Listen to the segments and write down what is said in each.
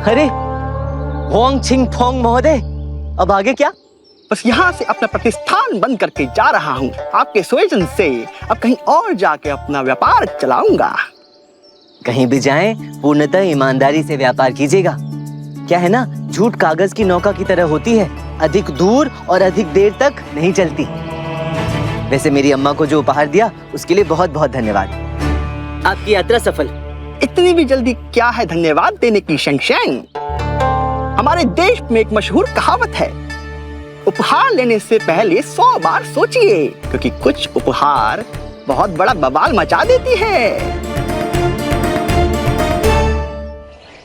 अरे Hong छिंग Phong महोदय, अब आगे क्या? बस यहाँ से अपना प्रतिष्ठान बंद करके जा रहा हूँ। आपके सुजन से अब कहीं और जाके अपना व्यापार चलाऊंगा। कहीं भी जाएं, पूर्णतः ईमानदारी से व्यापार कीजिएगा। क्या है ना, झूठ कागज की नौका की तरह होती है, अधिक दूर और अधिक देर तक नहीं चलती। वैसे मेरी अम्मा को जो उपहार दिया उसके लिए बहुत बहुत धन्यवाद। आपकी यात्रा सफल। इतनी भी जल्दी क्या है धन्यवाद देने की शेंग? हमारे देश में एक मशहूर कहावत है, उपहार लेने से पहले 100 बार सोचिए, क्योंकि कुछ उपहार बहुत बड़ा बवाल मचा देती है।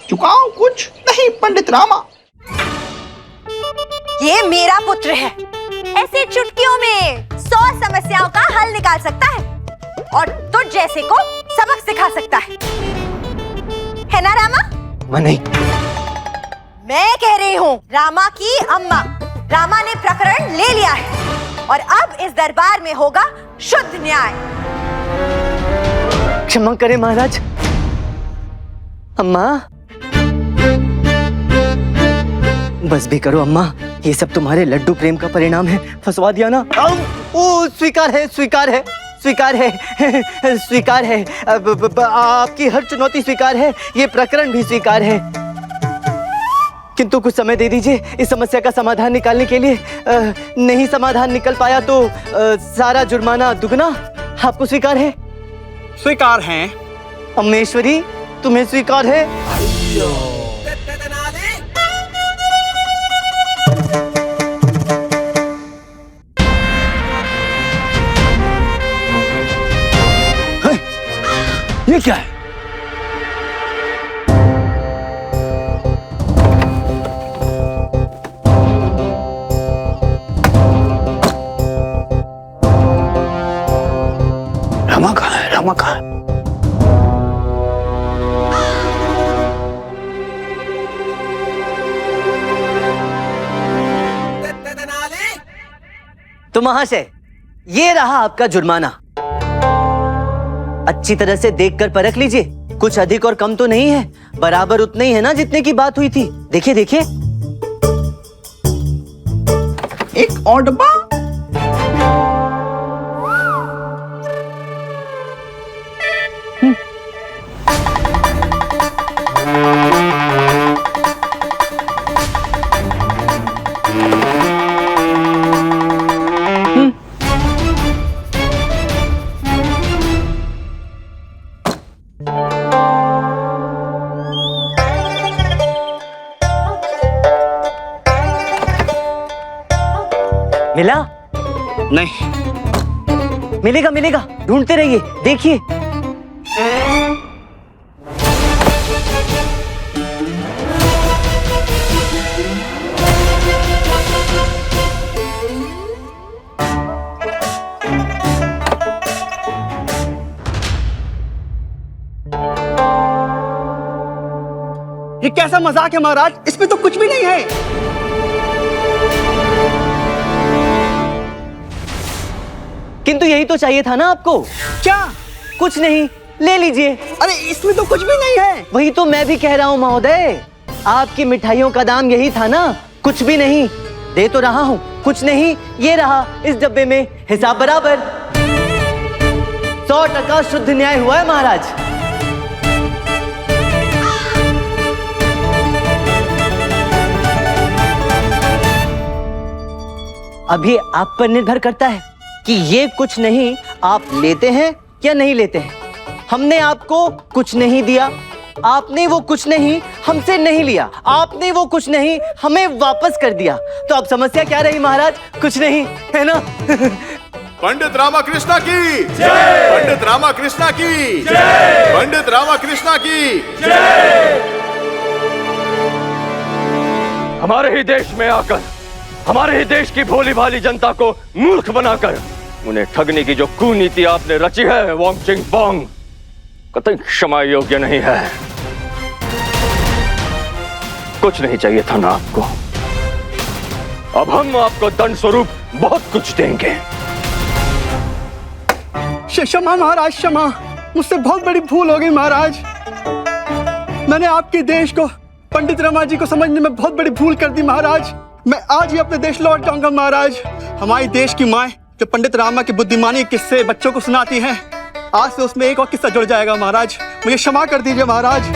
चुकाओ कुछ नहीं पंडित रामा। ये मेरा पुत्र है, ऐसे चुटकियों में 100 समस्याओं का हल निकाल सकता है और तुझ जैसे को सबक सिखा सकता है ना रामा? नहीं, मैं कह रही हूँ रामा की अम्मा। रामा ने प्रकरण ले लिया है और अब इस दरबार में होगा शुद्ध न्याय। क्षमा करें महाराज। अम्मा, बस भी करो अम्मा, ये सब तुम्हारे लड्डू प्रेम का परिणाम है। फंसवा दिया ना। ओ, स्वीकार है, स्वीकार है, स्वीकार है, स्वीकार है। आपकी हर चुनौती स्वीकार है, ये प्रकरण भी स्वीकार है। किंतु कुछ समय दे दीजिए इस समस्या का समाधान निकालने के लिए। नहीं समाधान निकल पाया तो सारा जुर्माना दुगना। आपको स्वीकार है? स्वीकार है। अम्मेश्वरी, तुम्हें स्वीकार है? ये क्या है? रामा कहाँ है? रामा कहाँ है? तो महाशय, ये रहा आपका जुर्माना। अच्छी तरह से देखकर परख लीजिए, कुछ अधिक और कम तो नहीं है, बराबर उतने ही है ना जितने की बात हुई थी। देखिए देखिए। एक और डब्बा। मिला? नहीं। मिलेगा मिलेगा, ढूंढते रहिए, देखिए। ये कैसा मजाक है महाराज? इसमें तो कुछ भी नहीं है। किंतु यही तो चाहिए था ना आपको। क्या? कुछ नहीं, ले लीजिए। अरे इसमें तो कुछ भी नहीं है। वही तो मैं भी कह रहा हूँ महोदय, आपकी मिठाइयों का दाम यही था ना, कुछ भी नहीं। दे तो रहा हूँ, कुछ नहीं। ये रहा इस डब्बे में, हिसाब बराबर। 100% शुद्ध न्याय हुआ है महाराज। अभी आप पर निर्भर करता है कि ये कुछ नहीं आप लेते हैं या नहीं लेते हैं। हमने आपको कुछ नहीं दिया, आपने वो कुछ नहीं हमसे नहीं लिया, आपने वो कुछ नहीं हमें वापस कर दिया। तो अब समस्या क्या रही महाराज? कुछ नहीं, है ना? पंडित रामाकृष्णा की जय। पंडित रामाकृष्णा की जय। पंडित रामाकृष्णा की जय। हमारे ही देश में आकर, हमारे ही देश की भोली भाली जनता को मूर्ख बनाकर उन्हें ठगने की जो कुनीति आपने रची है, वोंग चिंग पोंग, कतई क्षमा योग्य नहीं है। कुछ नहीं चाहिए था ना आपको, अब हम आपको दंड स्वरूप बहुत कुछ देंगे। क्षमा महाराज, क्षमा। मुझसे बहुत बड़ी भूल हो गई महाराज। मैंने आपके देश को पंडित रमा जी को समझने में बहुत बड़ी भूल कर दी महाराज। मैं आज ही अपने देश लौट जाऊंगा महाराज। हमारे देश की माँ जो पंडित रामा की बुद्धिमानी के किस्से बच्चों को सुनाती है, आज से उसमें एक और किस्सा जुड़ जाएगा महाराज। मुझे क्षमा कर दीजिए महाराज।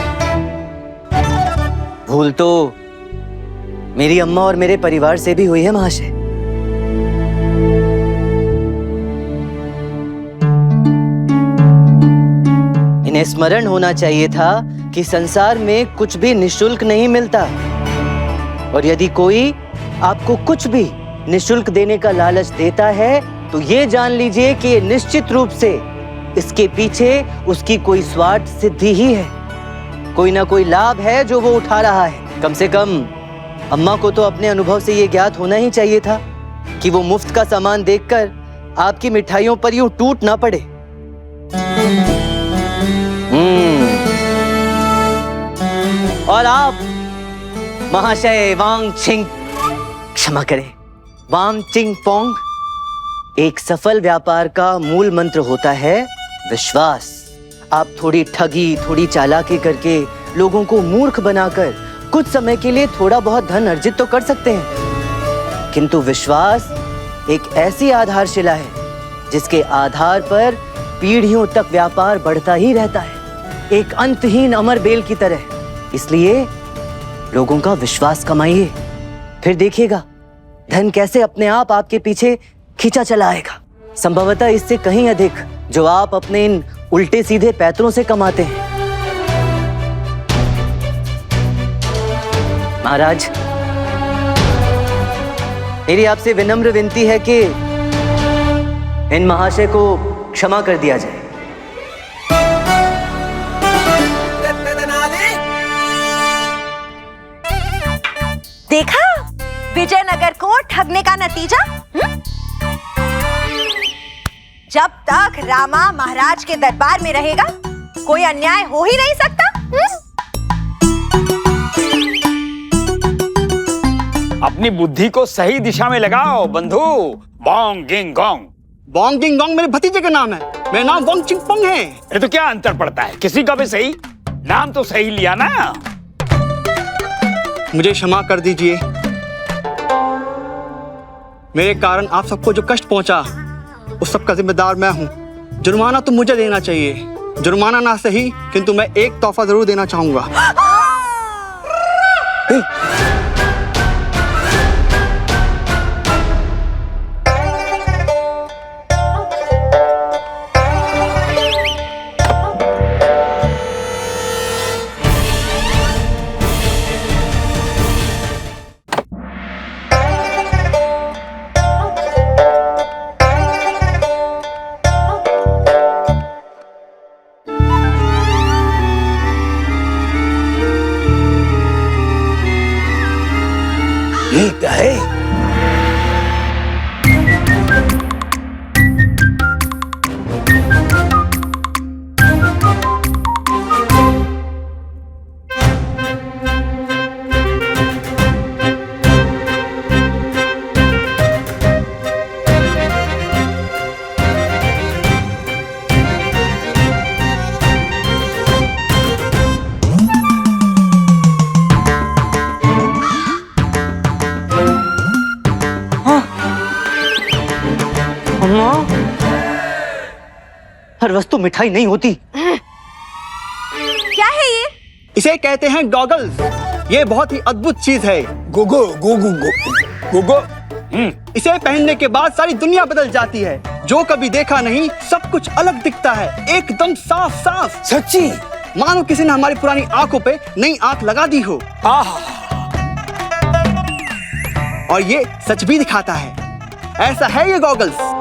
भूल तो मेरी अम्मा और मेरे परिवार से भी हुई है महाशय। इन्हें स्मरण होना चाहिए था कि संसार में कुछ भी निशुल्क नहीं मिलता, और यदि कोई आपको कुछ भी निशुल्क देने का लालच देता है तो ये जान लीजिए कि निश्चित रूप से इसके पीछे उसकी कोई स्वार्थ सिद्धि ही है। कोई ना कोई लाभ है जो वो उठा रहा है। कम से कम अम्मा को तो अपने अनुभव से ये ज्ञात होना ही चाहिए था कि वो मुफ्त का सामान देखकर आपकी मिठाइयों पर यूं टूट ना पड़े। और आप महाशय वांग छिंग, क्षमा करें, वांग चिंग पोंग, एक सफल व्यापार का मूल मंत्र होता है विश्वास। आप थोड़ी ठगी, थोड़ी चालाकी करके लोगों को मूर्ख बनाकर कुछ समय के लिए थोड़ा बहुत धन अर्जित तो कर सकते हैं, किंतु विश्वास एक ऐसी आधारशिला है जिसके आधार पर पीढ़ियों तक व्यापार बढ़ता ही रहता है, एक अंतहीन अमर बेल की तरह। इसलिए लोगों का विश्वास कमाइए, फिर देखिएगा धन कैसे अपने आप आपके पीछे खींचा चला आएगा। संभवतः इससे कहीं अधिक जो आप अपने इन उल्टे सीधे पैतरों से कमाते हैं। महाराज, मेरी आपसे विनम्र विनती है कि इन महाशय को क्षमा कर दिया जाए। देखा विजयनगर को ठगने का नतीजा। जब तक रामा महाराज के दरबार में रहेगा कोई अन्याय हो ही नहीं सकता। अपनी बुद्धि को सही दिशा में लगाओ बंधु। बोंग गिंग गोंग। बोंग गिंग गोंग मेरे भतीजे का नाम है। मेरा नाम वांग चिंग पोंग है। अरे तो क्या अंतर पड़ता है, किसी का भी सही, नाम तो सही लिया ना। मुझे क्षमा कर दीजिए, मेरे कारण आप सबको जो कष्ट पहुंचा उस सबका जिम्मेदार मैं हूं। जुर्माना तो मुझे देना चाहिए, जुर्माना ना सही किंतु मैं एक तोहफा जरूर देना चाहूंगा। ठीक है। हर वस्तु मिठाई नहीं होती। क्या है ये? इसे कहते हैं गॉगल्स। ये बहुत ही अद्भुत चीज है। गोगो गोगो गोगो। इसे पहनने के बाद सारी दुनिया बदल जाती है। जो कभी देखा नहीं सब कुछ अलग दिखता है, एकदम साफ साफ। सच्ची मानो किसी ने हमारी पुरानी आंखों पे नई आंख लगा दी हो। और ये सच भी दिखाता है। ऐसा है ये गॉगल्स।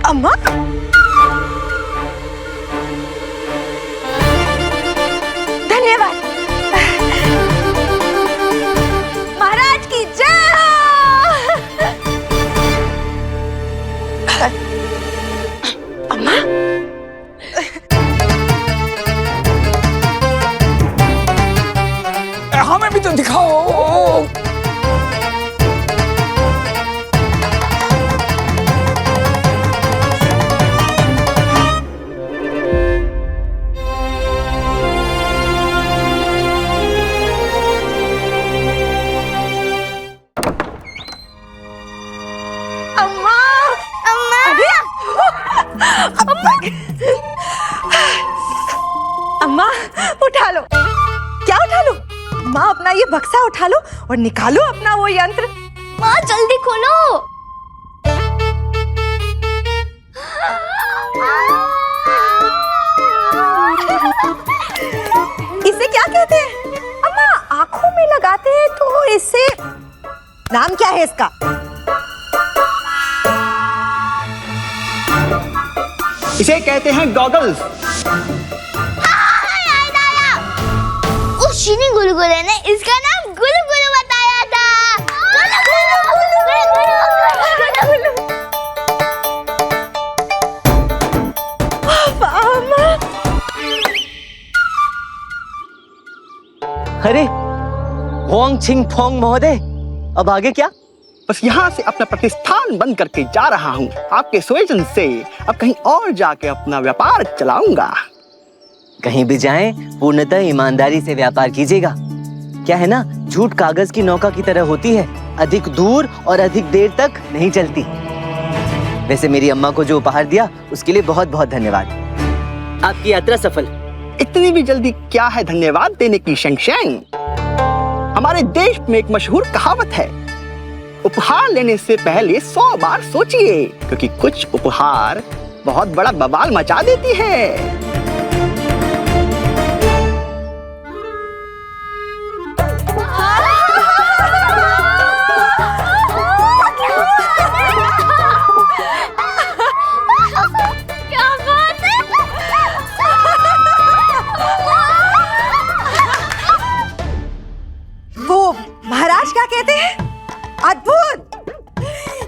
अम्मा, धन्यवाद। महाराज की जय हो। अम्मा, हमें भी तो दिखाओ। अम्मा, अम्मा, अम्मा, अम्मा, उठा लो। क्या उठा लो? माँ, अपना ये बक्सा उठा लो और निकालो अपना वो यंत्र। माँ जल्दी खोलो। इसे क्या कहते हैं? अम्मा, आंखों में लगाते हैं तो इससे नाम क्या है इसका? इसे कहते हैं गॉगल्स। याद आया, उस चीनी गुलगुले ने इसका नाम गुलगुलू बताया था। अम्मा, अरे होंग छिंग फोंग महोदय, अब आगे क्या? बस यहाँ से अपना प्रतिष्ठान बंद करके जा रहा हूँ। आपके सुजन से अब कहीं और जाके अपना व्यापार चलाऊंगा। कहीं भी जाएं, पूर्णतः ईमानदारी से व्यापार कीजिएगा। क्या है ना, झूठ कागज की नौका की तरह होती है, अधिक दूर और अधिक देर तक नहीं चलती। वैसे मेरी अम्मा को जो उपहार दिया उसके लिए बहुत बहुत धन्यवाद। आपकी यात्रा सफल। इतनी भी जल्दी क्या है धन्यवाद देने की शेंगशेंग? हमारे देश में एक मशहूर कहावत है, उपहार लेने से पहले 100 बार सोचिए, क्योंकि कुछ उपहार बहुत बड़ा बवाल मचा देती है। क्या बात है? वो महाराज क्या कहते हैं? अद्भुत!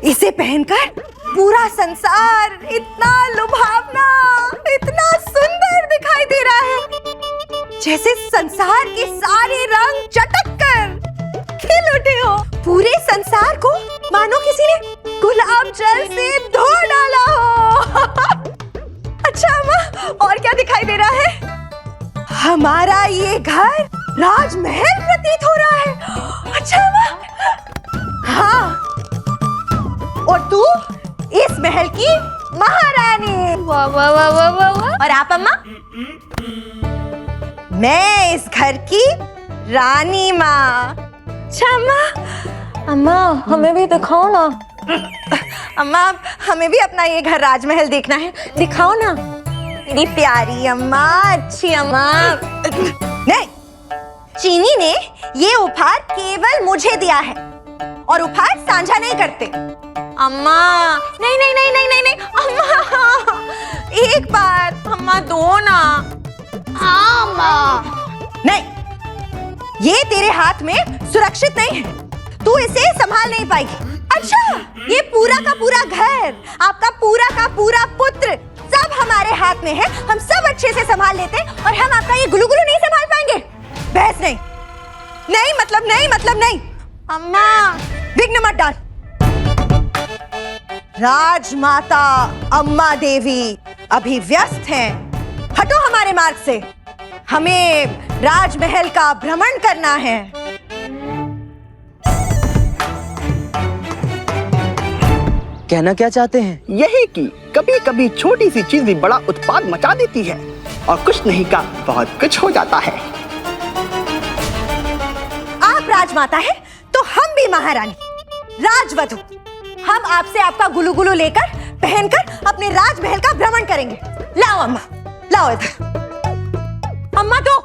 इसे पहनकर पूरा संसार इतना लुभावना, इतना सुंदर दिखाई दे रहा है, जैसे संसार के सारे रंग चटक कर खिल उठे हो। पूरे संसार को मानो किसी ने गुलाब जल से धो डाला हो। अच्छा अम्मा, और क्या दिखाई दे रहा है? हमारा ये घर राजमहल प्रतीत हो रहा है। अच्छा अम्मा, हाँ, और तू इस महल की महारानी। वाह वाह वाह वाह वाह वाह। और आप अम्मा? मैं इस घर की रानी माँ। अच्छा अम्मा, अम्मा हमें भी दिखाओ ना। अम्मा, हमें भी अपना ये घर राजमहल देखना है, दिखाओ ना। मेरी प्यारी अम्मा, अच्छी अम्मा। नहीं, चीनी ने ये उपहार केवल मुझे दिया है और उपहार साझा नहीं करते। अम्मा, नहीं नहीं नहीं नहीं नहीं नहीं अम्मा, एक बार अम्मा दो ना। हाँ माँ। नहीं, ये तेरे हाथ में सुरक्षित नहीं है, तू इसे संभाल नहीं पाएगी। अच्छा, ये पूरा का पूरा घर, आपका पूरा का पूरा पुत्र सब हमारे हाथ में है, हम सब अच्छे से संभाल लेते हैं और हम आपका ये गुलुगुलू नहीं संभाल पाएंगे। बहस नहीं, नहीं मतलब नहीं, मतलब नहीं। अम्मा, विघ्न मत डाल। राजमाता अम्मा देवी अभी व्यस्त हैं, हटो हमारे मार्ग से। हमें राजमहल का भ्रमण करना है। कहना क्या चाहते हैं? यही कि कभी कभी छोटी सी चीज भी बड़ा उत्पाद मचा देती है और कुछ नहीं का बहुत कुछ हो जाता है। आप राजमाता हैं तो हम भी महारानी, राजवधू। हम आपसे आपका गुलुगुलू लेकर पहनकर अपने राजमहल का भ्रमण करेंगे। लाओ अम्मा, लाओ इधर। अम्मा तो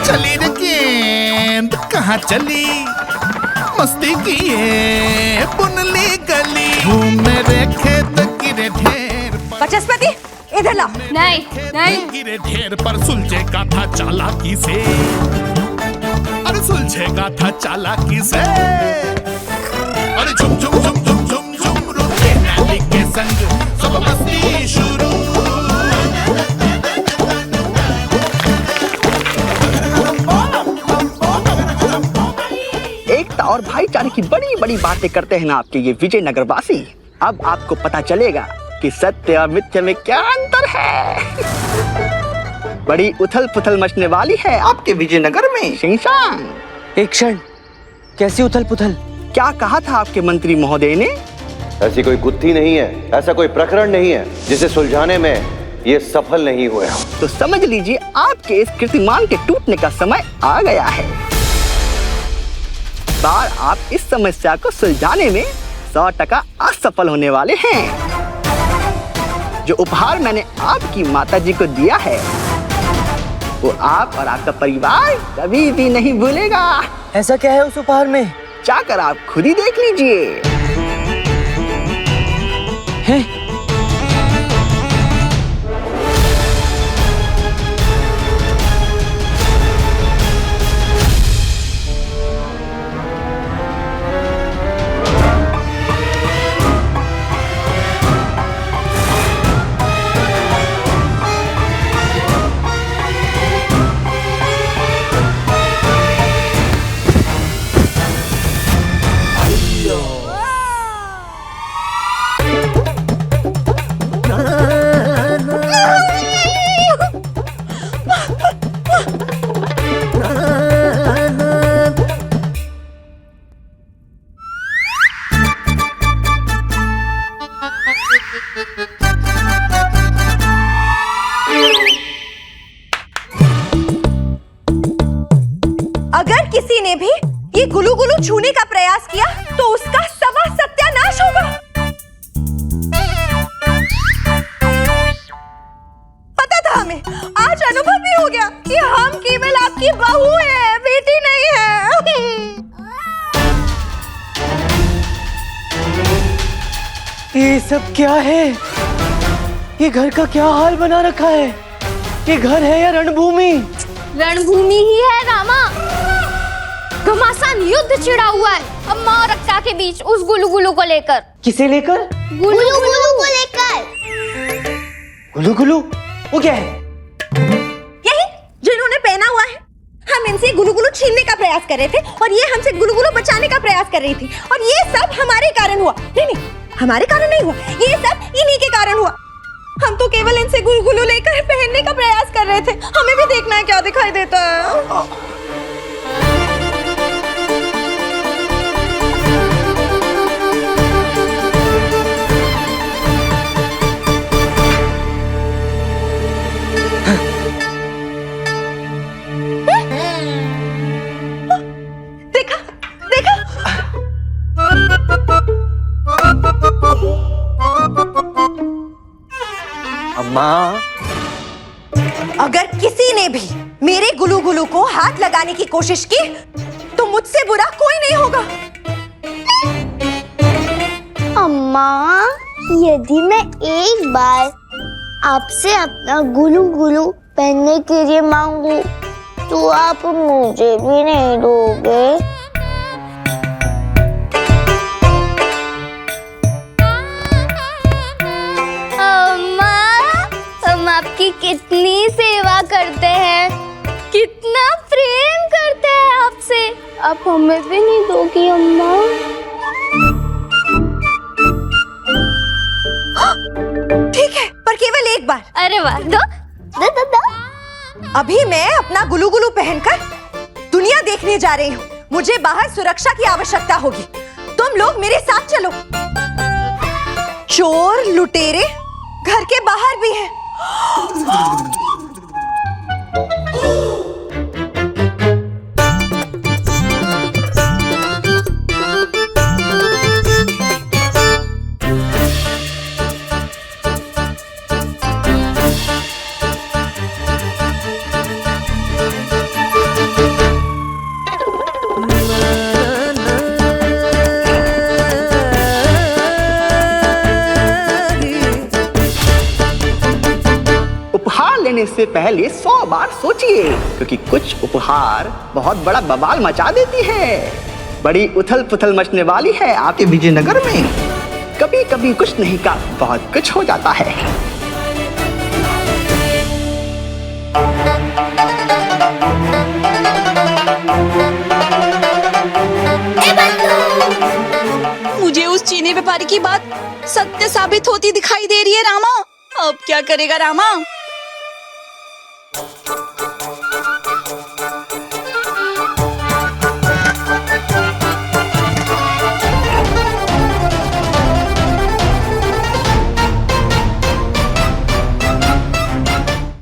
चली रे कहाँ चली मस्ती किए पुनली गली घूमने रे खेत गिरे ढेर बचस्पति इधर ला। नहीं गिरे ढेर पर सुलझेगा था चालाकी से अरे सुलझेगा था चालाकी से अरे झुम झुम झुम झुम झुम झुम रुके नाली के संग सब मस्ती शुरू एकता और भाईचारे की बड़ी बड़ी बातें करते हैं ना आपके ये विजयनगर वासी। अब आपको पता चलेगा कि सत्य और मिथ्या में क्या अंतर है। बड़ी उथल पुथल मचने वाली है आपके विजयनगर में शिंशान। एक क्षण, कैसी उथल पुथल? क्या कहा था आपके मंत्री महोदय ने? ऐसी कोई गुत्थी नहीं है, ऐसा कोई प्रकरण नहीं है जिसे सुलझाने में ये सफल नहीं हुए हम। तो समझ लीजिए आपके इस कीर्तिमान के टूटने का समय आ गया है। बार आप इस समस्या को सुलझाने में 100% असफल होने वाले हैं। जो उपहार मैंने आपकी माताजी को दिया है वो आप और आपका परिवार कभी भी नहीं भूलेगा। ऐसा क्या है उस उपहार में? जाकर आप खुद ही देख लीजिए। हैं? अगर किसी ने भी ये गुलू गुलू छूने का प्रयास किया तो उसका सवा सत्यानाश होगा। पता था हमें, आज अनुभव भी हो गया कि हम केवल आपकी बहू है, बेटी नहीं है। ये सब क्या है? ये घर का क्या हाल बना रखा है? ये घर है या रणभूमि? रणभूमि ही है रामा। घमासान युद्ध छिड़ा हुआ है अम्मा और अक्का के बीच उस गुलू गुलू को लेकर। किसे लेकर? गुलू गुलू को लेकर। गुलू गुलू वो क्या है? यही जो इन्होंने पहना हुआ है। हम इनसे गुलू गुलू छीनने का प्रयास कर रहे थे और ये हमसे गुलू गुलू बचाने का प्रयास कर रही थी और ये सब हमारे कारण हुआ। नहीं, हमारे कारण नहीं हुआ, ये सब इन्हीं के कारण हुआ। हम तो केवल इनसे गुलू गुलू लेकर पहनने का प्रयास कर रहे थे। हमें भी देखना है क्या दिखाई देता है। देखा देखा। अम्मा, अगर किसी ने भी मेरे गुलू गुलू को हाथ लगाने की कोशिश की तो मुझसे बुरा कोई नहीं होगा। अम्मा, यदि मैं एक बार आपसे अपना गुलू गुलू पहनने के लिए मांगू तो आप मुझे भी नहीं दोगे? अम्मा, हम आपकी कितनी सेवा करते हैं, कितना प्रेम करते हैं आपसे, आप हमें भी नहीं दोगी अम्मा? ठीक है, पर केवल एक बार। अरे वाह, दो दो दो दो। अभी मैं अपना गुलू गुलू पहनकर दुनिया देखने जा रही हूँ। मुझे बाहर सुरक्षा की आवश्यकता होगी। तुम लोग मेरे साथ चलो। चोर लुटेरे घर के बाहर भी हैं। लेने से पहले 100 बार सोचिए, क्योंकि कुछ उपहार बहुत बड़ा बवाल मचा देती है। बड़ी उथल पुथल मचने वाली है आपके विजयनगर में। कभी कभी कुछ नहीं का बहुत कुछ हो जाता है। मुझे उस चीनी व्यापारी की बात सत्य साबित होती दिखाई दे रही है रामा। अब क्या करेगा रामा?